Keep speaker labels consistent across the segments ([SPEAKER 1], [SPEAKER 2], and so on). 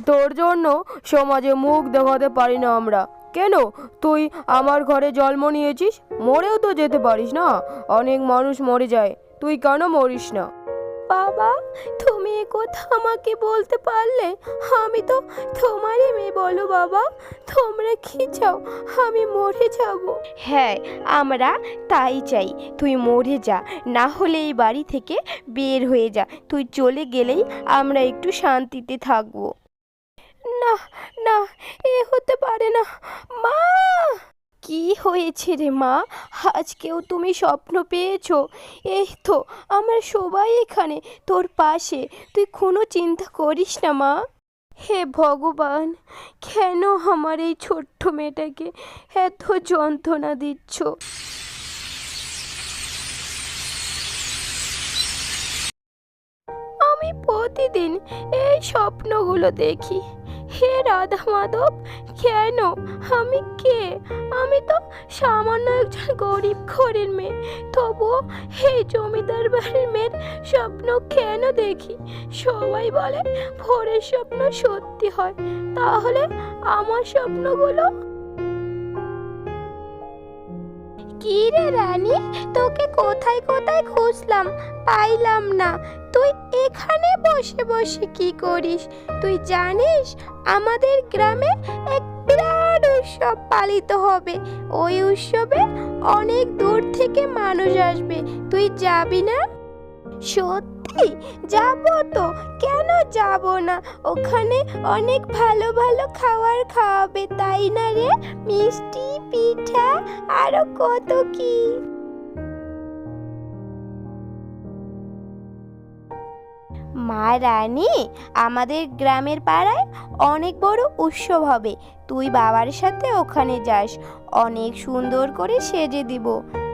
[SPEAKER 1] তোর জন্য সমাজে মুখ দেখাতে পারি না আমরা। কেন, তুই আমার ঘরে জন্ম নিয়েছিস, মরেও তো যেতে পারিস না। অনেক মানুষ মরে যায়, তুই কেন মরিস না? বাবা, তুমি এ কথা আমাকে বলতে পারলে? আমি তো তোমারই মেয়ে। বলো বাবা, তোমরা কি চাও? আমি মরে যাব। হ্যাঁ, আমরা তাই চাই, তুই মরে যা, না হলে এই বাড়ি থেকে বের হয়ে যা। তুই চলে গেলেই আমরা একটু শান্তিতে থাকবো। না না, এ হতে পারে না। মা! কি হয়েছে রে মা? আজকেও তুমি স্বপ্ন পেয়েছো? এই তো আমরা সবাই এখানে তোর পাশে, তুই কোনো চিন্তা করিস না মা। হে ভগবান, কেন আমার এই ছোট্ট মেয়েটাকে এত যন্ত্রণা দিচ্ছ? আমি প্রতিদিন এই স্বপ্নগুলো দেখি। হে রাধা মাধব, কেন? আমি কে? আমি তো সামান্য একজন গরিব ঘরের মেয়ে, তবুও এই জমিদার বাড়ির মেয়ের স্বপ্ন কেন দেখি? সবাই বলে ভোরের স্বপ্ন সত্যি হয়, তাহলে আমার স্বপ্নগুলো? কি রে রানী, তোকে কোথায় কোথায় খুঁজলাম, পাইলাম না। তুই এখানে বসে বসে কি করিস? তুই জানিস আমাদের গ্রামে এক বিরাট উৎসব পালিত হবে। ওই উৎসবে অনেক দূর থেকে মানুষ আসবে, তুই যাবি না? সত্যি যাব তো, কেন যাব না? ওখানে অনেক ভালো ভালো খাবার খাওয়াবে, তাই না রে? মিষ্টি, পিঠা, আরো কত কি। মা রানী, আমাদের গ্রামের পাড়ায় অনেক বড় উৎসব হবে, তুই বাবার সাথে ওখানে যাস, অনেক সুন্দর করে সেজে দিব,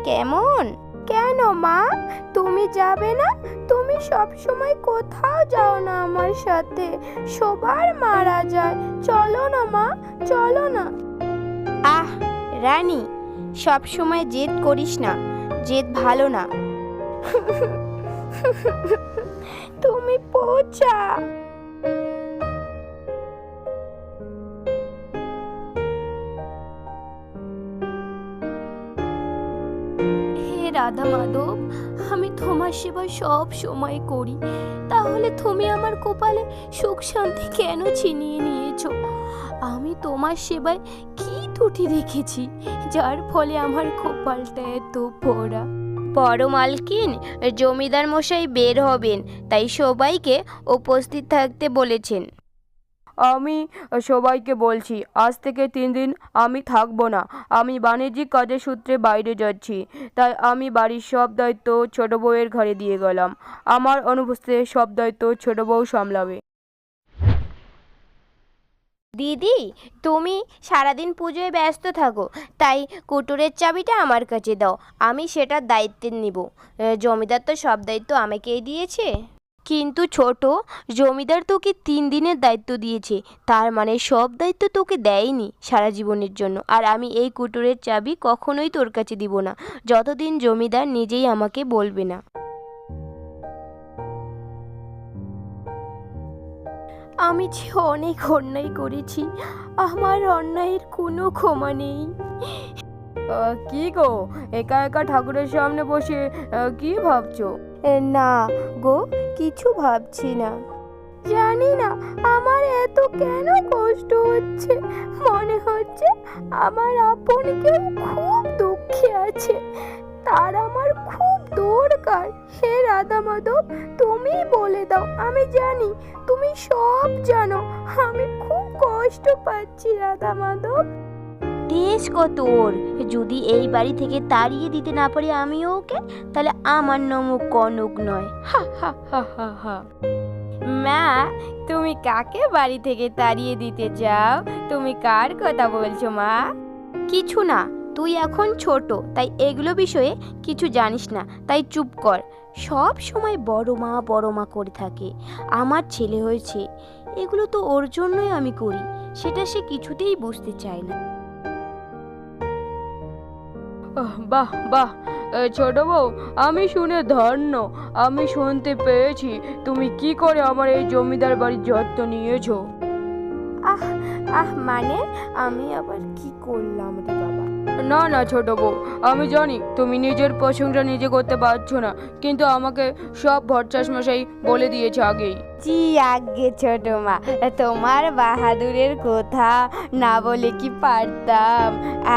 [SPEAKER 1] কেমন? কেন মা, তুমি যাবে না? তুমি সব সময় কোথাও যাও না আমার সাথে, সবার মারা যায়। চলো না মা, চলো না। আহ রানী, সব সময় জেদ করিস না, জেদ ভালো না। তুমি পচা। হে রাধা মাধব, আমি তোমার সেবা সব সময় করি, তাহলে তুমি আমার কপালে সুখ শান্তি কেন ছিনিয়ে নিয়েছো? আমি তোমার সেবায় কি ত্রুটি রেখেছি যার ফলে আমার কপালটা এত পোড়া? বড় মালকিন, জমিদার মশাই বের হবেন, তাই সবাইকে উপস্থিত থাকতে বলেছেন। আমি সবাইকে বলছি, আজ থেকে 3 দিন আমি থাকবো না। আমি বাণিজ্যিক কাজের সূত্রে বাইরে যাচ্ছি, তাই আমি বাড়ির সব দায়িত্ব ছোট বউয়ের ঘরে দিয়ে গেলাম। আমার অনুপস্থিতিতে সব দায়িত্ব ছোট বউ সামলাবে। দিদি, তুমি সারাদিন পুজোয় ব্যস্ত থাকো, তাই কুটুরের চাবিটা আমার কাছে দাও, আমি সেটার দায়িত্ব নিব। জমিদার তো সব দায়িত্ব আমাকেই দিয়েছে। কিন্তু ছোট, জমিদার তোকে 3 দিনের দায়িত্ব দিয়েছে, তার মানে সব দায়িত্ব তোকে দেয়নি সারা জীবনের জন্য। আর আমি এই কুটুরের চাবি কখনোই তোর কাছে দিব না, যতদিন জমিদার নিজেই আমাকে বলবে না। আমি যে অনেক অন্যায় করেছি, আমার অন্যায়ের কোনো ক্ষমা নেই। কি গো, একা একা ঠাকুরের সামনে বসে কি ভাবছো? না গো, কিছু ভাবছি না। জানি না আমার এত কেন কষ্ট হচ্ছে, মনে হচ্ছে আমার আপন কেউ খুব দুঃখে আছে, তার আমার খুব দরকার। হে রাধা মাধব, তুমি বলে দাও, আমি জানি তুমি সব জানো, আমি খুব কষ্ট পাচ্ছি রাধা মাধব। দেশ কত ওর, যদি এই বাড়ি থেকে তাড়িয়ে দিতে না পারি আমি ওকে, তাহলে আমার নামও কনক নয়। হা হা হা হা হা। মা, তুমি কাকে বাড়ি থেকে তাড়িয়ে দিতে চাও? তুমি কার কথা বলছো মা? কিছু না, তুই এখন ছোট, তাই এগুলো বিষয়ে কিছু জানিস না, তাই চুপ কর। সব সময় বড় মা করে থাকে। আমার ছেলে হয়েছে, এগুলো তো ওর জন্যই আমি করি, সেটা সে কিছুতেই বুঝতে চায় না। বাহ বাহ, ছোট বউ, আমি শুনে ধন্য। আমি শুনতে পেয়েছি তুমি কি করে আমার এই জমিদার বাড়ির যত্ন নিয়েছো। মানে আমি আবার কি করলাম রে বাবা?
[SPEAKER 2] না না ছোট বউ, আমি জানি তুমি নিজের প্রশংসা নিজে করতে পারছো না, কিন্তু আমাকে সব ভট্টাচ মশাই বলে দিয়েছে আগেই।
[SPEAKER 1] জি আগে ছোট মা, তোমার বাহাদুরের কথা না বলে কি পারতাম?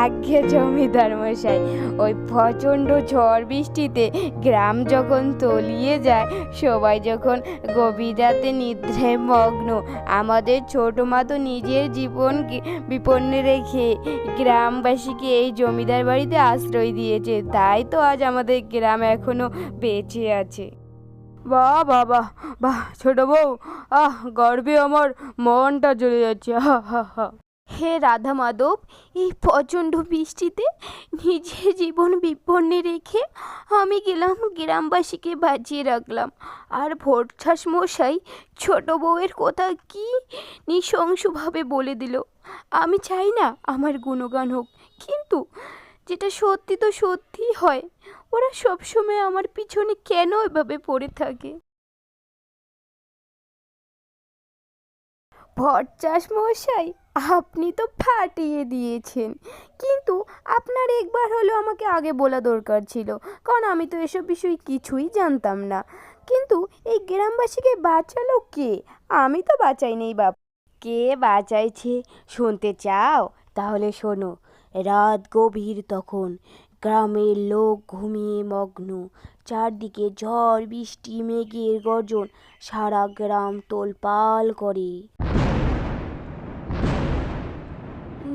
[SPEAKER 1] আগে জমিদার মশাই, ওই প্রচণ্ড ঝড় বৃষ্টিতে গ্রাম যখন তলিয়ে যায়, সবাই যখন গভীর রাতে নিদ্রায় মগ্ন, আমাদের ছোট মা তো নিজের জীবন বিপন্নে রেখে গ্রামবাসীকে এই জমিদার বাড়িতে আশ্রয় দিয়েছে, তাই তো আজ আমাদের গ্রাম এখনো বেঁচে আছে।
[SPEAKER 2] বাহ বাহ বাহ বাহ ছোট বউ, গর্বে আমার মনটা জ্বলে যাচ্ছে। হা হা হা।
[SPEAKER 1] হে রাধা মাধব, এই প্রচণ্ড বৃষ্টিতে নিজের জীবন বিপন্নে রেখে আমি গেলাম গ্রামবাসীকে বাঁচিয়ে রাখলাম, আর ভট্টাচ মশাই ছোট বউয়ের কথা কি নৃশংসভাবে বলে দিল। আমি চাই না আমার গুণগান হোক, কিন্তু যেটা সত্যি তো সত্যিই হয়। ওরা সবসময় আমার পিছনে কেন এভাবে পড়ে থাকে? ভট্টাচ মশাই, আপনি তো ফাটিয়ে দিয়েছেন, কিন্তু আপনার একবার হলেও আমাকে আগে বলা দরকার ছিল, কারণ আমি তো এসব বিষয় কিছুই জানতাম না। কিন্তু এই গ্রামবাসীকে বাঁচালো কে? আমি তো বাঁচাইনি বাপ। কে বাঁচাইছে শুনতে চাও? তাহলে শোনো। রাত গভীর তখন, গ্রামের লোক ঘুমিয়ে মগ্ন, চারদিকে ঝড় বৃষ্টি মেঘের গর্জন, সারা গ্রাম তোলপাল করে।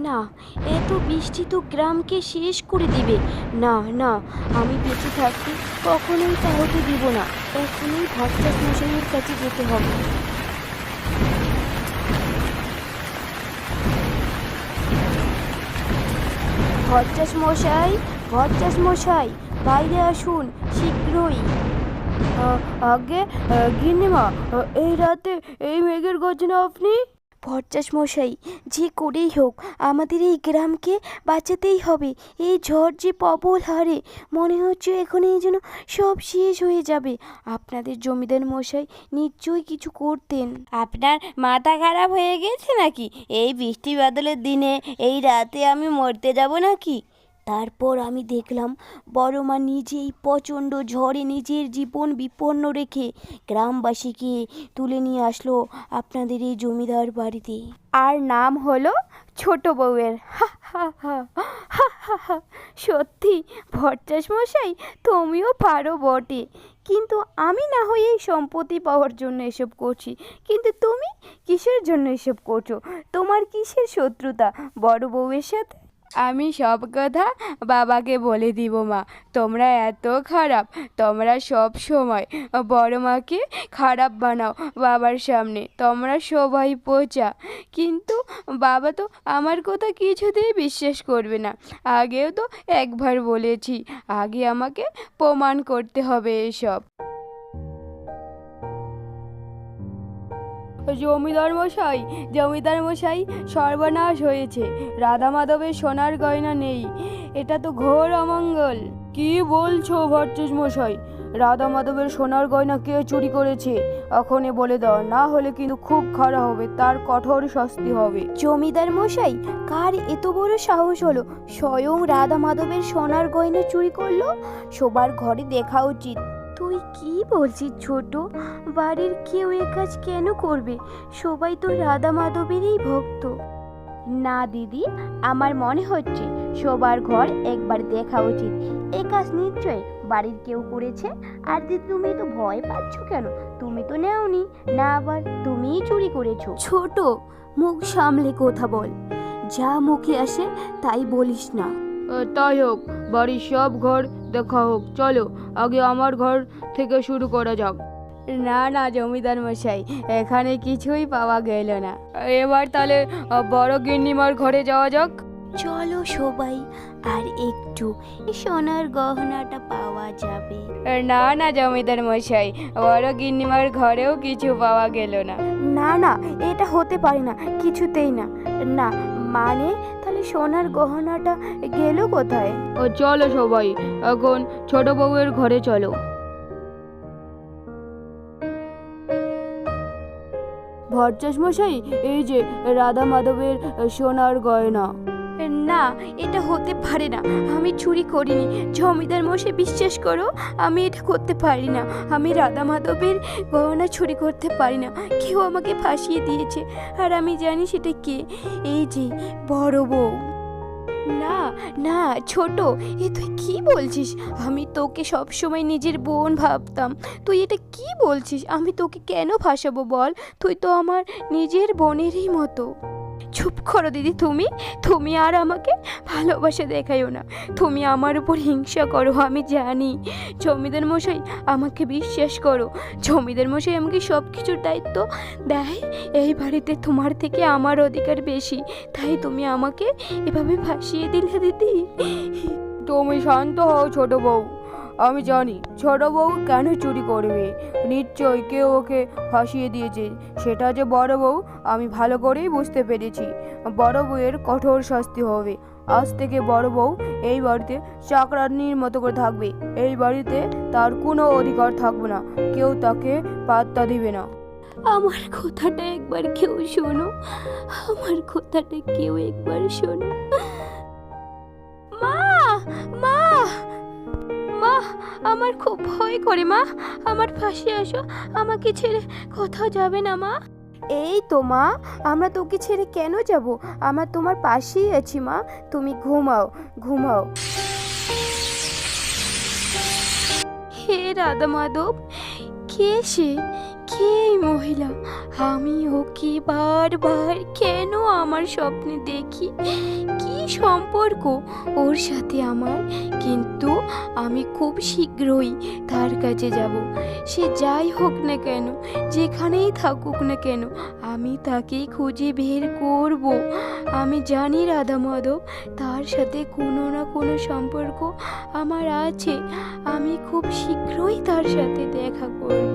[SPEAKER 1] না, এত বৃষ্টি তো গ্রামকে শেষ করে দিবে। না না, আমি বেঁচে থাকতে কখনোই তা হতে দিব না। এখনই ভট্টাচ মশাইয়ের কাছে যেতে হবে। ভট্টাচ মশাই, ভট্টাচ মশাই, বাইরে আসুন শীঘ্রই।
[SPEAKER 2] আগে গিন্নিমা, এই রাতে এই মেঘের গর্জনে আপনি?
[SPEAKER 1] ভট্টাচ মশাই, যে করেই হোক আমাদের এই গ্রামকে বাঁচাতেই হবে। এই ঝড় যে প্রবল হারে, মনে হচ্ছে এখনই যেন সব শেষ হয়ে যাবে। আপনাদের জমিদার মশাই নিশ্চয়ই কিছু করতেন। আপনার মাথা খারাপ হয়ে গেছে নাকি? এই বৃষ্টি বাদলের দিনে এই রাতে আমি মরতে যাব নাকি? তারপর আমি দেখলাম বড় মা নিজেই প্রচণ্ড ঝড়ে নিজের জীবন বিপন্ন রেখে গ্রামবাসীকে তুলে নিয়ে আসলো আপনাদের এই জমিদার বাড়িতে। আর নাম হলো ছোট বউয়ের। হা হা হা হা হা হা। সত্যি ভট্টাচ মশাই, তুমিও পারো বটে, কিন্তু আমি না হয় এই সম্পত্তি পাওয়ার জন্য এসব করছি, কিন্তু তুমি কিসের জন্য এসব করছো? তোমার কিসের শত্রুতা বড় বউয়ের সাথে?
[SPEAKER 2] আমি সব কথা বাবাকে বলে দিব মা। তোমরা এত খারাপ, তোমরা সব সময় বড় মাকে খারাপ বানাও বাবার সামনে, তোমরা সবাই পচা। কিন্তু বাবা তো আমার কথা কিছুতেই বিশ্বাস করবে না। আগেও তো একবার বলেছি, আগে আমাকে প্রমাণ করতে হবে এসব। জমিদার মশাই, জমিদার মশাই, সর্বনাশ হয়েছে। রাধা মাধবের সোনার গয়না নেই, এটা তো ঘোর অমঙ্গল। কি বলছো ভট্টাচ মশাই? রাধা মাধবের সোনার গয়না কে চুরি করেছে এখনই বলে দাও, না হলে কিন্তু খুব খারাপ হবে, তার কঠোর শাস্তি হবে।
[SPEAKER 1] জমিদার মশাই, কার এত বড় সাহস হলো স্বয়ং রাধা মাধবের সোনার গয়না চুরি করলো? সবার ঘরে দেখা উচিত। তুই কি বলছিস ছোট? বাড়ির কেউ এ কাজ কেন করবে? সবাই তো রাধা মাধবেরই ভক্ত। না দিদি, আমার মনে হচ্ছে সবার ঘর একবার দেখা উচিত। এ কাজ নিশ্চয় বাড়ির কেউ করেছে। আর দিদি, তুমি তো ভয় পাচ্ছ কেন? তুমি তো নেওনি, না আবার তুমিই চুরি করেছো? ছোট, মুখ সামলে কথা বল, যা মুখে আসে তাই বলিস না।
[SPEAKER 2] তাই হোক, বাড়ির সব ঘর দেখা হোক। চলো, আগে আমার ঘর থেকে শুরু করা যাক। না না জমিদার মশাই, এখানে কিছুই পাওয়া গেল না। এবার তাহলে বড় গিন্নিমার ঘরে যাওয়া যাক।
[SPEAKER 1] চলো সবাই, আর একটু সোনার গহনাটা পাওয়া যাবে।
[SPEAKER 2] না না জমিদার মশাই, বড় গিন্নিমার ঘরেও কিছু পাওয়া গেল না।
[SPEAKER 1] না না, এটা হতে পারে না, কিছুতেই না। না মানে, তাহলে সোনার গহনাটা গেল কোথায়?
[SPEAKER 2] চলো সবাই, এখন ছোট বউয়ের ঘরে চলো।
[SPEAKER 1] ভট্টাচ মশাই, এই যে রাধা মাধবের সোনার গয়না।
[SPEAKER 2] না, এটা হতে পারে না, আমি চুরি করিনি। জমিদার মশাই, বিশ্বাস করো, আমি এটা করতে পারি না। আমি রাধা মাধবের গহনা চুরি করতে পারি না। কেউ আমাকে ফাঁসিয়ে দিয়েছে, আর আমি জানি সেটা কে। এই যে বড় বউ। না না ছোট, এ তুই কি বলছিস? আমি তোকে সবসময় নিজের বোন ভাবতাম, তুই এটা কি বলছিস? আমি তোকে কেন ফাঁসাবো বল? তুই তো আমার নিজের বোনেরই মতো। চুপ করো দিদি, তুমি আর আমাকে ভালোবাসা দেখাইও না। তুমি আমার উপর হিংসা করো, আমি জানি। জমিদার মশাই, আমাকে বিশ্বাস করো। জমিদার মশাই আমাকে সব কিছুর দায়িত্ব দেয়। এই বাড়িতে তোমার থেকে আমার অধিকার বেশি, তাই তুমি আমাকে এভাবে ফাঁসিয়ে দিলে দিদি।
[SPEAKER 1] তুমি শান্ত হও ছোট বউ। আমি জানি ছোট বউ কেন চুরি করবে। নিশ্চয়ই কেউ ওকে ফাঁসিয়ে দিয়েছে। সেটা যে বড় বউ, আমি ভালো করেই বুঝতে পেরেছি। বড় বউয়ের কঠোর শাস্তি হবে। আজ থেকে বড় বউ এই বাড়িতে চাকরানির মতো করে থাকবে। এই বাড়িতে তার কোনো অধিকার থাকবে না, কেউ তাকে পাত্তা দিবে না।
[SPEAKER 2] আমার কথাটা একবার কেউ শোনো, আমার কথাটা কেউ একবার শোনো। মা, মা, মা, আমার খুব ভয় করে। মা, আমার পাশে আসো, আমাকে ছেড়ে কোথাও যাবে না মা।
[SPEAKER 1] এই তো মা, আমরা তোকে ছেড়ে কেন যাব? আমরা তোমার পাশেই আছি মা, তুমি ঘুমাও ঘুমাও।
[SPEAKER 2] হে রাধা মাধব, কে সে? কে এই মহিলা? আমি ওকে বারবার কেন আমার স্বপ্নে দেখি? কি সম্পর্ক ওর সাথে আমার? কিন্তু আমি খুব শীঘ্রই তার কাছে যাব। সে যাই হোক না কেন, যেখানেই থাকুক না কেন, আমি তাকে খুঁজে বের করব। আমি জানি রাধা মাধব, তার সাথে কোনো না কোনো সম্পর্ক আমার আছে। আমি খুব শীঘ্রই তার সাথে দেখা করব।